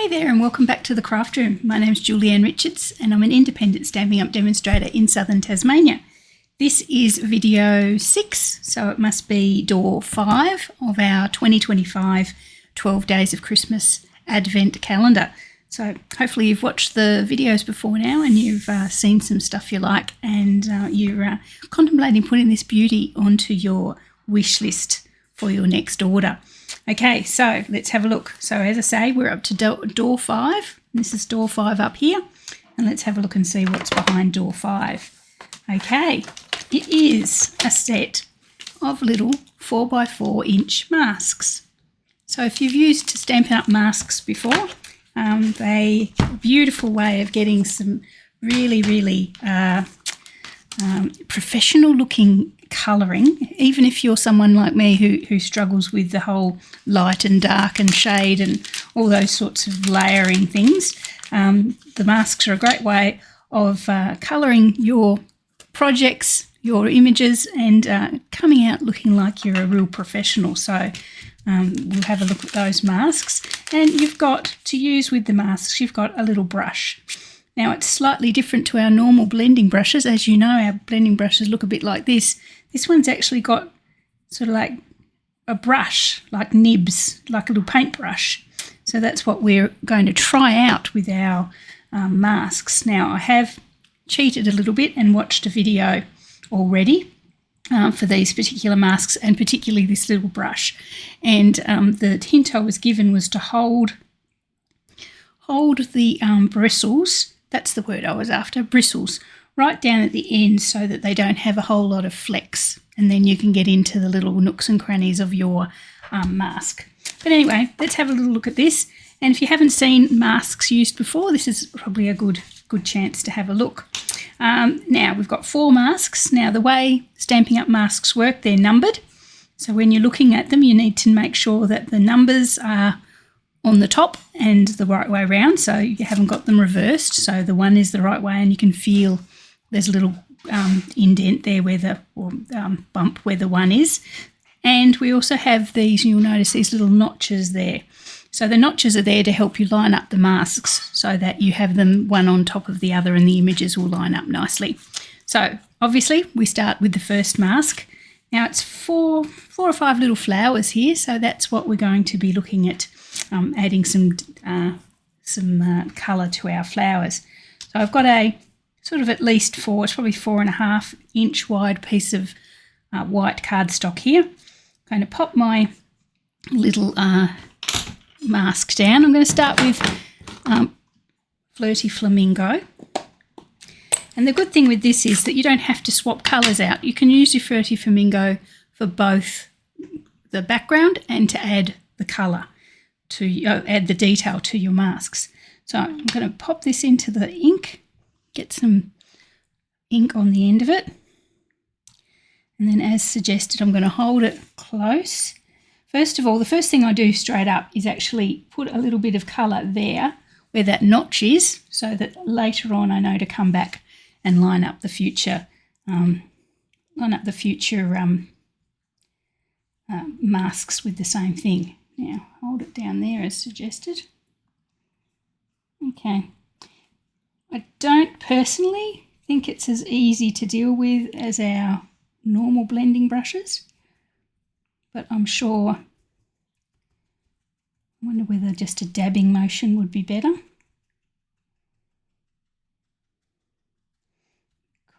Hey there and welcome back to the Craft Room. My name's Julianne Richards and I'm an independent Stampin' Up! Demonstrator in southern Tasmania. This is video 6, so it must be door 5 of our 2025 12 Days of Christmas Advent calendar. So hopefully you've watched the videos before now and you've seen some stuff you like, and you're contemplating putting this beauty onto your wish list for your next order. Okay, so let's have a look. So as I say, we're up to door 5. This is door 5 up here. And let's have a look and see what's behind door 5. Okay, it is a set of little 4x4 inch masks. So if you've used Stampin' Up! Masks before, they're a beautiful way of getting some really professional looking colouring. Even if you're someone like me who struggles with the whole light and dark and shade and all those sorts of layering things, the masks are a great way of colouring your projects, your images, and coming out looking like you're a real professional. So we'll have a look at those masks. And you've got to use with the masks, you've got a little brush. Now it's slightly different to our normal blending brushes. As you know, our blending brushes look a bit like this. This one's actually got sort of like a brush, like nibs, like a little paintbrush. So that's what we're going to try out with our masks. Now I have cheated a little bit and watched a video already for these particular masks, and particularly this little brush. And the hint I was given was to hold the bristles, that's the word I was after, bristles, right down at the end so that they don't have a whole lot of flecks, and then you can get into the little nooks and crannies of your mask. But anyway, let's have a little look at this. And if you haven't seen masks used before, this is probably a good chance to have a look. Now we've got 4 masks. Now the way Stampin' Up! Masks work, they're numbered. So when you're looking at them, you need to make sure that the numbers are on the top and the right way around, so you haven't got them reversed. So the 1 is the right way, and you can feel there's a little indent there where bump where the 1 is. And we also have these, you'll notice these little notches there. So the notches are there to help you line up the masks so that you have them one on top of the other and the images will line up nicely. So obviously we start with the first mask. Now it's four or 5 little flowers here, so that's what we're going to be looking at, adding some colour to our flowers. So I've got a sort of at least 4, it's probably 4.5 inch wide piece of white cardstock here. I'm going to pop my little mask down. I'm going to start with Flirty Flamingo. And the good thing with this is that you don't have to swap colours out. You can use your Flirty Flamingo for both the background and to add the colour, to add the detail to your masks. So I'm going to pop this into the ink, get some ink on the end of it. And then as suggested, I'm going to hold it close. First of all, the first thing I do straight up is actually put a little bit of colour there where that notch is, so that later on I know to come back and line up the future masks with the same thing. Now hold it down there as suggested. Okay. I don't personally think it's as easy to deal with as our normal blending brushes, but I'm sure, I wonder whether just a dabbing motion would be better,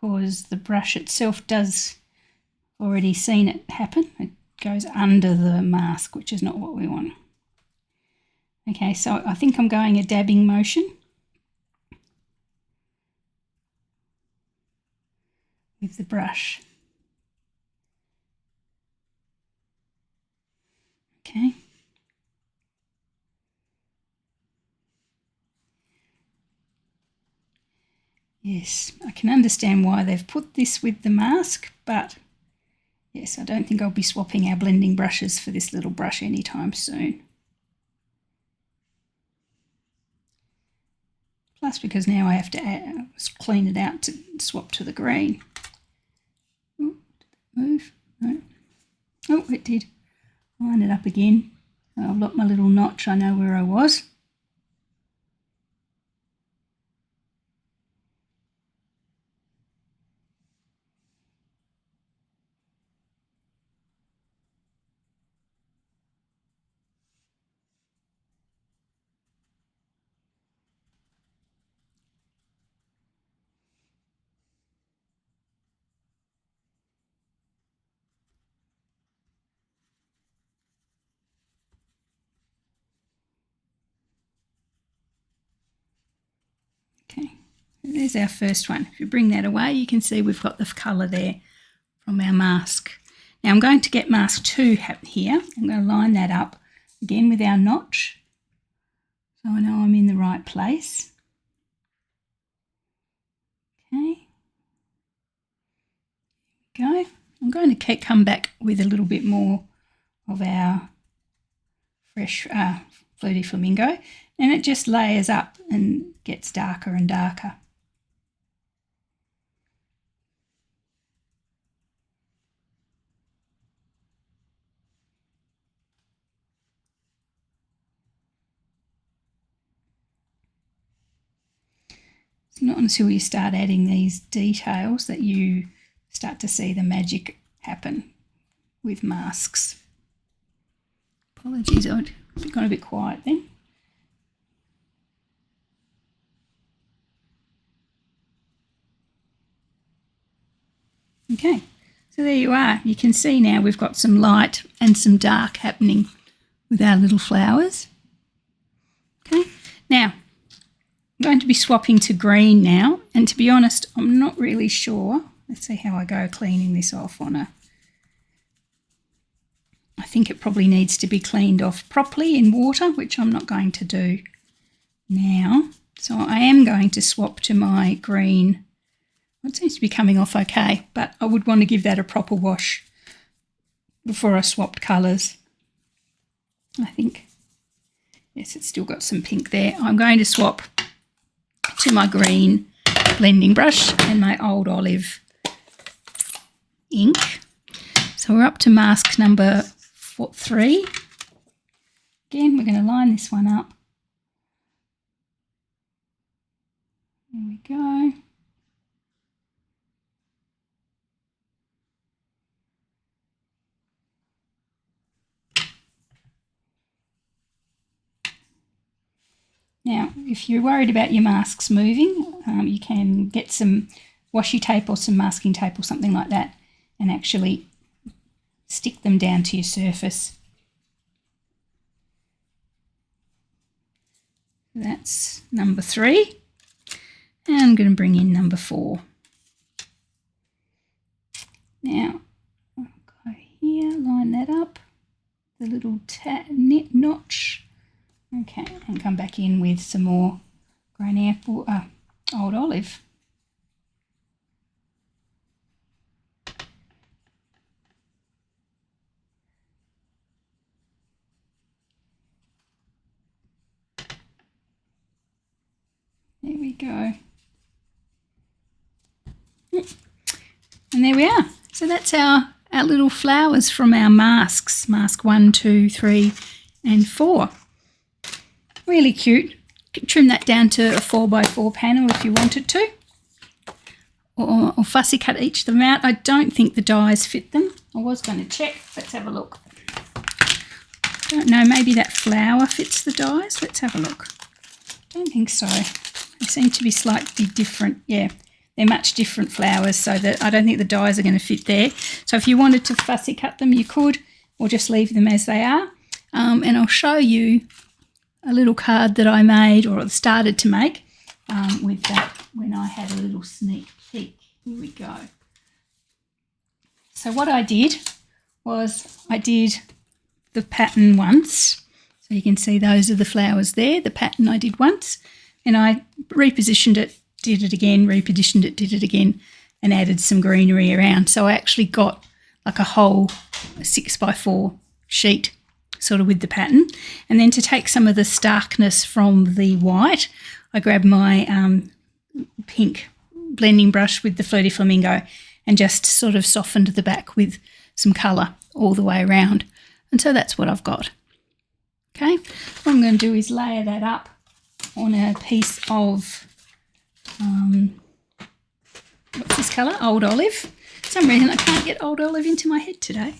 because the brush itself does, already seen it happen. It goes under the mask, which is not what we want. Okay, so I think I'm going a dabbing motion with the brush. Okay. Yes, I can understand why they've put this with the mask, but yes, I don't think I'll be swapping our blending brushes for this little brush anytime soon. Plus, because now I have to clean it out to swap to the green. Oh, did that move? No. Oh, it did. Line it up again. I've got my little notch, I know where I was. There's our first one. If you bring that away, you can see we've got the colour there from our mask. Now I'm going to get mask 2 here. I'm going to line that up again with our notch, so I know I'm in the right place. Okay. There we go. I'm going to come back with a little bit more of our fresh Flirty Flamingo, and it just layers up and gets darker and darker. It's not until you start adding these details that you start to see the magic happen with masks. Apologies, I've gone a bit quiet then. Okay, so there you are. You can see now we've got some light and some dark happening with our little flowers. Okay, now I'm going to be swapping to green now, and to be honest, I'm not really sure. Let's see how I go cleaning this off on I think it probably needs to be cleaned off properly in water, which I'm not going to do now. So I am going to swap to my green. It seems to be coming off okay, but I would want to give that a proper wash before I swapped colours. I think, yes, it's still got some pink there. I'm going to swap to my green blending brush and my Old Olive ink. So we're up to mask number 3. Again, we're going to line this one up. There we go. Now, if you're worried about your masks moving, you can get some washi tape or some masking tape or something like that and actually stick them down to your surface. That's number 3. And I'm going to bring in number 4. Now, I'll go here, line that up, the little knit notch. Okay, and come back in with some more Old Olive. There we go. And there we are. So that's our little flowers from our masks. Mask 1, 2, 3 and 4. Really cute. You can trim that down to a 4x4 panel if you wanted to. Or fussy cut each of them out. I don't think the dies fit them. I was going to check. Let's have a look. I don't know, maybe that flower fits the dies. Let's have a look. Don't think so. They seem to be slightly different. Yeah, they're much different flowers, so that I don't think the dies are going to fit there. So if you wanted to fussy cut them, you could, or just leave them as they are. And I'll show you a little card that I made or started to make with that when I had a little sneak peek. Here we go. So what I did was I did the pattern once. So you can see those are the flowers there, the pattern I did once. And I repositioned it, did it again, repositioned it, did it again, and added some greenery around. So I actually got like a whole 6x4 sheet sort of with the pattern. And then to take some of the starkness from the white, I grabbed my pink blending brush with the Flirty Flamingo and just sort of softened the back with some colour all the way around. And so that's what I've got. Okay, what I'm going to do is layer that up on a piece of, what's this colour? Old Olive. For some reason I can't get Old Olive into my head today.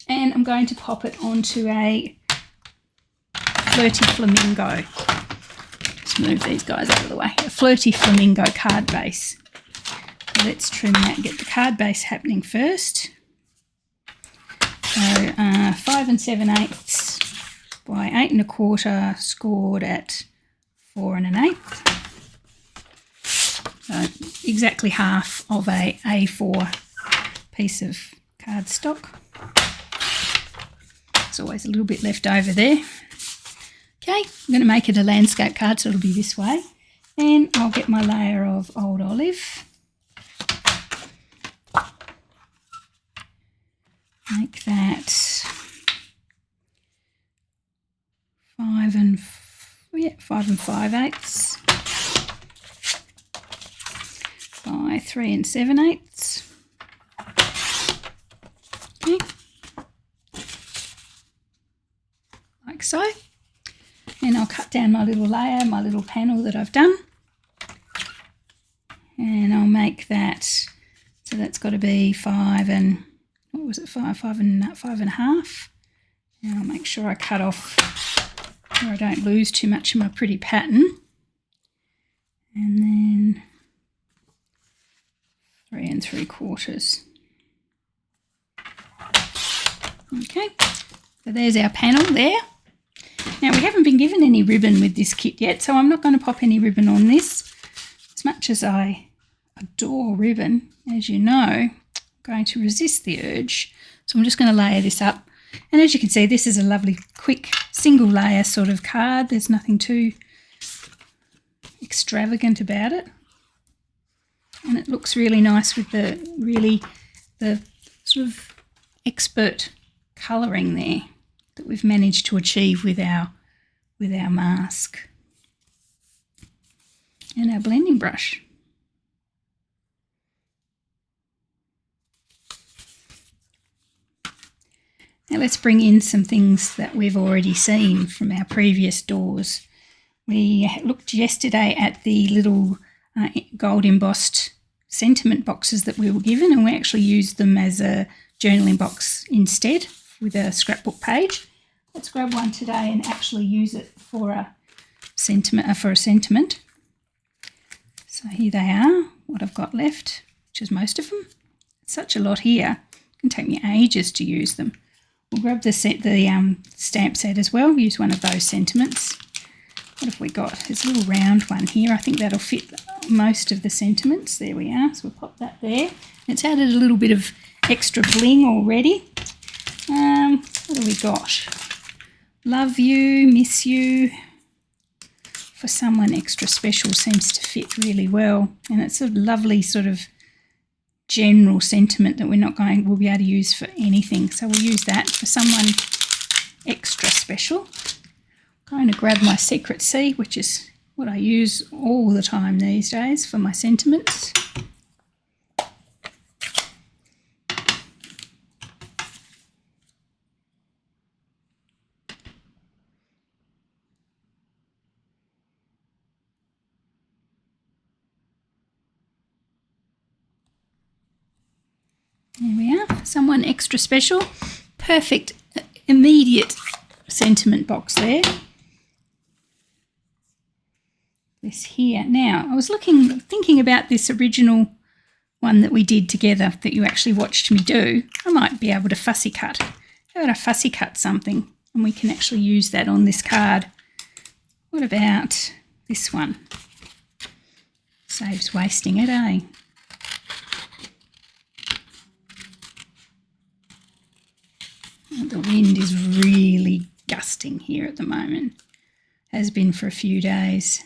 And I'm going to pop it onto a Flirty Flamingo. Just move these guys out of the way. A Flirty Flamingo card base. So let's trim that and get the card base happening first. So 5 7/8 by 8 1/4, scored at 4 1/8. exactly half of a A4 piece of cardstock. There's always a little bit left over there. Okay, I'm going to make it a landscape card, so it'll be this way. Then I'll get my layer of Old Olive. Make that 5 and 5/8 by 3 7/8. Okay, like so. And I'll cut down my little layer, my little panel that I've done, and I'll make that, so that's got to be 5 and, what was it, 5.5. And I'll make sure I cut off where I don't lose too much of my pretty pattern. And then 3 3/4. Okay, so there's our panel there. Now, we haven't been given any ribbon with this kit yet, so I'm not going to pop any ribbon on this. As much as I adore ribbon, as you know, I'm going to resist the urge. So I'm just going to layer this up. And as you can see, this is a lovely, quick, single layer sort of card. There's nothing too extravagant about it. And it looks really nice with the sort of expert colouring there that we've managed to achieve with our mask and our blending brush. Now let's bring in some things that we've already seen from our previous doors. We looked yesterday at the little gold embossed sentiment boxes that we were given, and we actually used them as a journaling box instead with a scrapbook page. Let's grab one today and actually use it for a sentiment. So here they are, what I've got left, which is most of them. It's such a lot here. It can take me ages to use them. We'll grab the stamp set as well. Use one of those sentiments. What have we got? There's a little round one here. I think that'll fit most of the sentiments. There we are. So we'll pop that there. It's added a little bit of extra bling already. What have we got? Love you, miss you. For someone extra special seems to fit really well. And it's a lovely sort of general sentiment that we'll be able to use for anything. So we'll use that for someone extra special. I'm going to grab my Secret C, which is what I use all the time these days for my sentiments. There we are, someone extra special. Perfect, immediate sentiment box there. This here. Now, I was thinking about this original one that we did together that you actually watched me do. I might be able to fussy cut. How about I fussy cut something and we can actually use that on this card? What about this one? Saves wasting it, eh? The wind is really gusting here at the moment. Has been for a few days.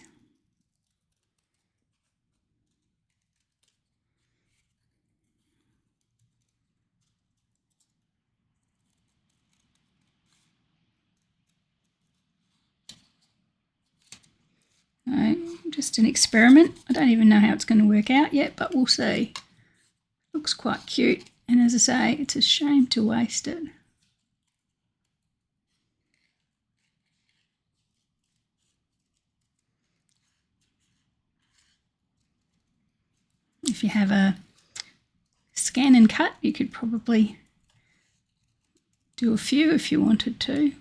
Just an experiment. I don't even know how it's going to work out yet, but we'll see. Looks quite cute, and as I say, it's a shame to waste it. If you have a scan and cut, you could probably do a few if you wanted to.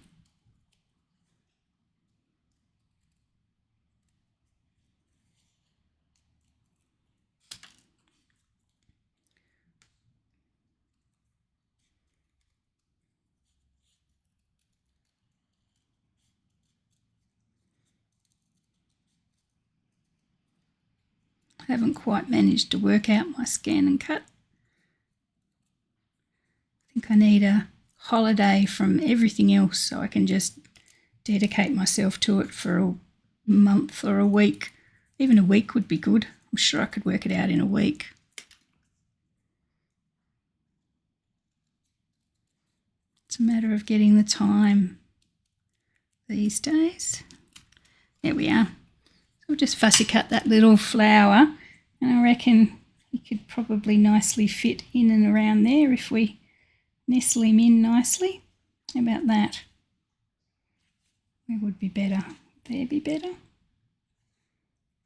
haven't quite managed to work out my scan and cut. I think I need a holiday from everything else so I can just dedicate myself to it for a month or a week. Even a week would be good. I'm sure I could work it out in a week. It's a matter of getting the time these days. There we are. So we'll just fussy cut that little flower, and I reckon he could probably nicely fit in and around there if we nestle him in nicely. How about that? Where would be better? There be better?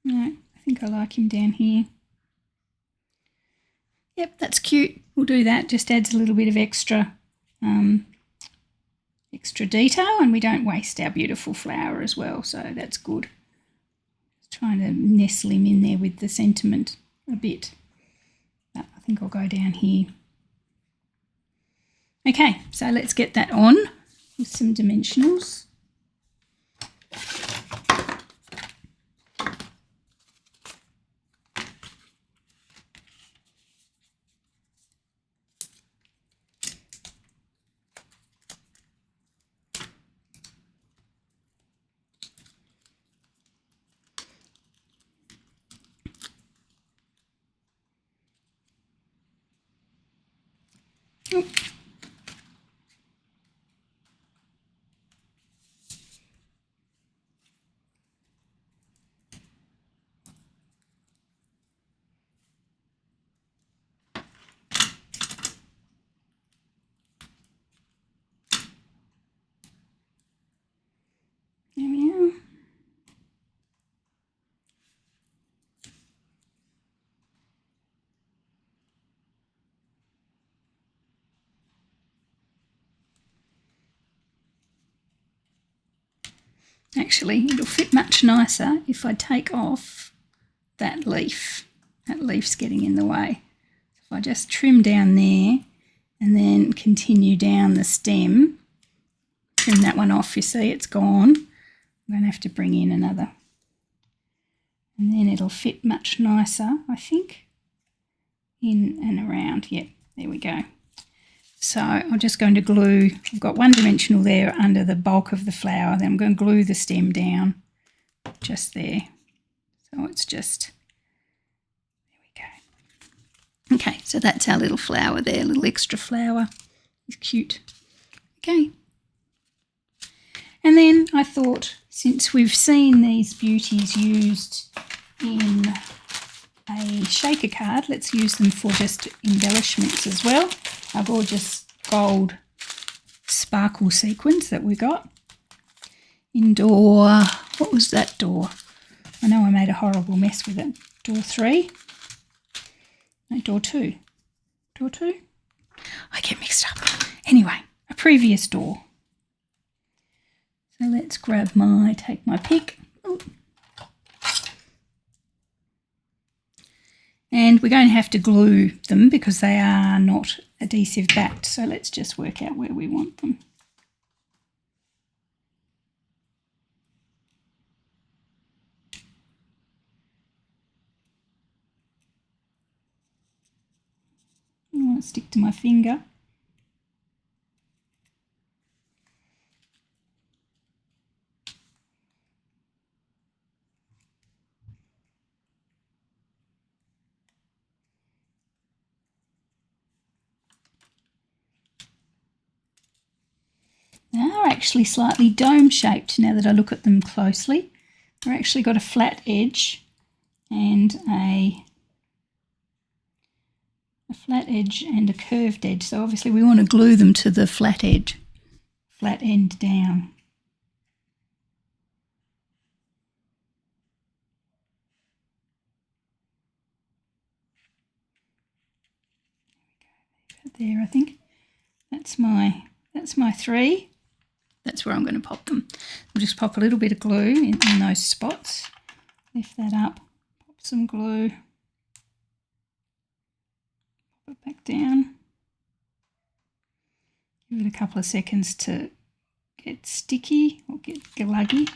No, I think I like him down here. Yep, that's cute. We'll do that. Just adds a little bit of extra detail, and we don't waste our beautiful flower as well, so that's good. Just trying to nestle him in there with the sentiment a bit. But I think I'll go down here. Okay, so let's get that on with some dimensionals. Oh. There we are. Actually, it'll fit much nicer if I take off that leaf. That leaf's getting in the way. If I just trim down there and then continue down the stem, trim that one off, you see it's gone. I'm going to have to bring in another. And then it'll fit much nicer, I think, in and around. Yep, there we go. So I'm just going to glue, I've got one dimensional there under the bulk of the flower, then I'm going to glue the stem down just there. So it's just, there we go. Okay, so that's our little flower there, little extra flower. It's cute. Okay. And then I thought, since we've seen these beauties used in a shaker card, let's use them for just embellishments as well. Our gorgeous gold sparkle sequins that we got in door, what was that door? I know I made a horrible mess with it. Door 3? No, door 2. Door 2? I get mixed up. Anyway, a previous door. So let's take my pick. Ooh. And we're going to have to glue them because they are not adhesive backed. So let's just work out where we want them. I want to stick to my finger. They are actually slightly dome shaped now that I look at them closely. They've actually got a flat edge and a flat edge and a curved edge. So obviously we want to glue them to the flat edge, flat end down. There, I think that's my 3. That's where I'm going to pop them. I'll just pop a little bit of glue in those spots. Lift that up, pop some glue, pop it back down. Give it a couple of seconds to get sticky or get gluggy.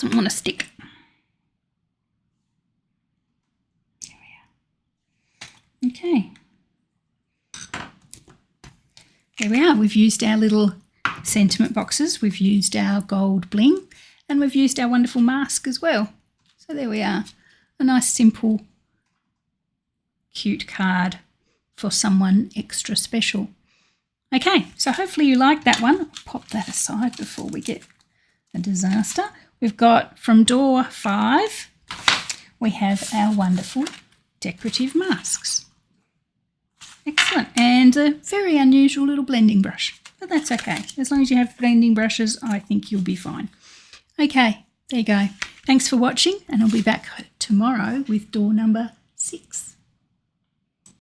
doesn't want to stick. There we are. Okay. There we are. We've used our little sentiment boxes, we've used our gold bling, and we've used our wonderful mask as well. So there we are. A nice simple cute card for someone extra special. Okay, so hopefully you like that one. I'll pop that aside before we get a disaster. We've got from door 5, we have our wonderful decorative masks. Excellent, and a very unusual little blending brush, but that's okay. As long as you have blending brushes, I think you'll be fine. Okay, there you go. Thanks for watching, and I'll be back tomorrow with door number 6.